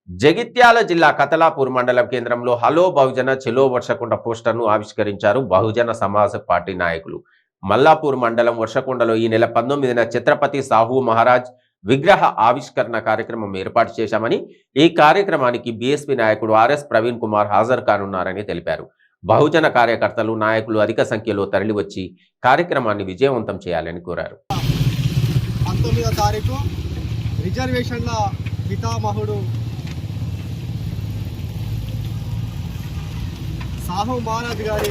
జగిత్యాల జిల్లా కతలాపూర్ మండలం కేంద్రంలో హలో బహుజన చెలో వర్షకొండ పోస్టర్ను ఆవిష్కరించారు బహుజన సమాజ్ పార్టీ నాయకులు. మల్లాపూర్ మండలం వర్షకొండలో ఈ నెల 19న ఛత్రపతి సాహు మహారాజ్ విగ్రహ ఆవిష్కరణ కార్యక్రమం ఏర్పాటు చేశామని, ఈ కార్యక్రమానికి బీఎస్పీ నాయకుడు ఆర్ఎస్ ప్రవీణ్ కుమార్ హాజరు కానున్నారని తెలిపారు. బహుజన కార్యకర్తలు, నాయకులు అధిక సంఖ్యలో తరలివచ్చి కార్యక్రమాన్ని విజయవంతం చేయాలని కోరారు. 19వ తారీఖు రిజర్వేషన్ల పితామహుడు సాహు మహారాజ్ గారి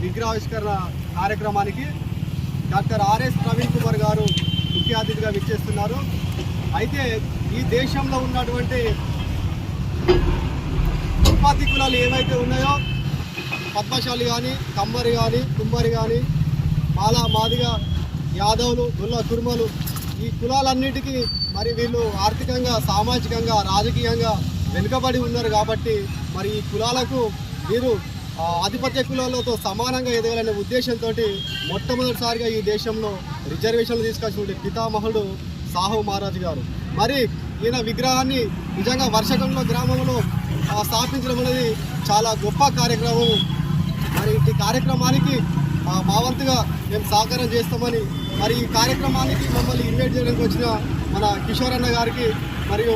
విగ్రహావిష్కరణ కార్యక్రమానికి డాక్టర్ ఆర్ఎస్ ప్రవీణ్ కుమార్ గారు ముఖ్య అతిథిగా విచ్చేస్తున్నారు. అయితే ఈ దేశంలో ఉన్నటువంటి ఉత్పత్తి కులాలు ఏవైతే ఉన్నాయో, పద్మశాలి కానీ, కమ్మరి కానీ, కుమ్మరి కానీ, మాలా, మాదిగ, యాదవులు, గుల్ల, కుర్మలు, ఈ కులాలన్నిటికీ మరి వీళ్ళు ఆర్థికంగా, సామాజికంగా, రాజకీయంగా వెనుకబడి ఉన్నారు. కాబట్టి మరి ఈ కులాలకు వీరు ఆధిపత్య కులాలతో సమానంగా ఎదగాలనే ఉద్దేశంతో మొట్టమొదటిసారిగా ఈ దేశంలో రిజర్వేషన్లు తీసుకొచ్చిన పితామహుడు సాహు మహారాజ్ గారు. మరి ఈయన విగ్రహాన్ని నిజంగా వర్షకొండ గ్రామంలో స్థాపించడం అనేది చాలా గొప్ప కార్యక్రమం. మరి ఈ కార్యక్రమానికి మా వంతుగా మేము సహకారం చేస్తామని, మరి ఈ కార్యక్రమానికి మమ్మల్ని ఇన్వైట్ చేయడానికి వచ్చిన మన కిషోర్ అన్న గారికి, మరియు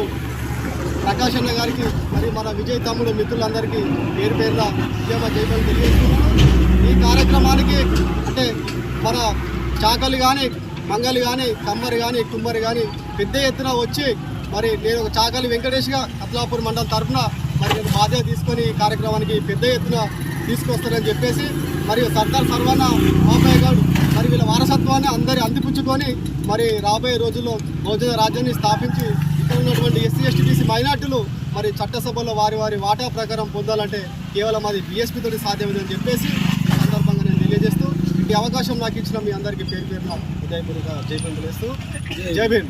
ప్రకాష్ అన్న గారికి, మరి మన విజయ్ తమ్ముడు మిత్రులందరికీ పేరు పేరున జయపలు తెలియజేస్తున్నాను. ఈ కార్యక్రమానికి అంటే మన చాకలి కానీ, మంగలి కానీ, కమ్మరి కానీ, కుమ్మరి కానీ పెద్ద ఎత్తున వచ్చి, మరి నేను ఒక చాకలి వెంకటేష్గా కతలాపూర్ మండలం తరఫున మరి నేను బాధ్యత తీసుకొని ఈ కార్యక్రమానికి పెద్ద ఎత్తున తీసుకొస్తానని చెప్పేసి, మరియు సర్దార్ సర్వన్న బాబాయ్ గారు మరి వీళ్ళ వారసత్వాన్ని అందరి అందిపుచ్చుకొని మరి రాబోయే రోజుల్లో బహుజన రాజ్యాన్ని స్థాపించి ఇక్కడ ఉన్నటువంటి ఎస్సీ, ఎస్టీ, బీసీ మైనార్టీలు మరి చట్టసభలో వారి వారి వాటా ప్రకారం పొందాలంటే కేవలం అది బీఎస్పీ తోటి సాధ్యమని చెప్పేసి ఈ సందర్భంగా నేను తెలియజేస్తూ, ఈ అవకాశం నాకు ఇచ్చిన మీ అందరికీ పేరు పేరున హృదయపూర్వక జైపూర్లు వేస్తూ జై భీమ్.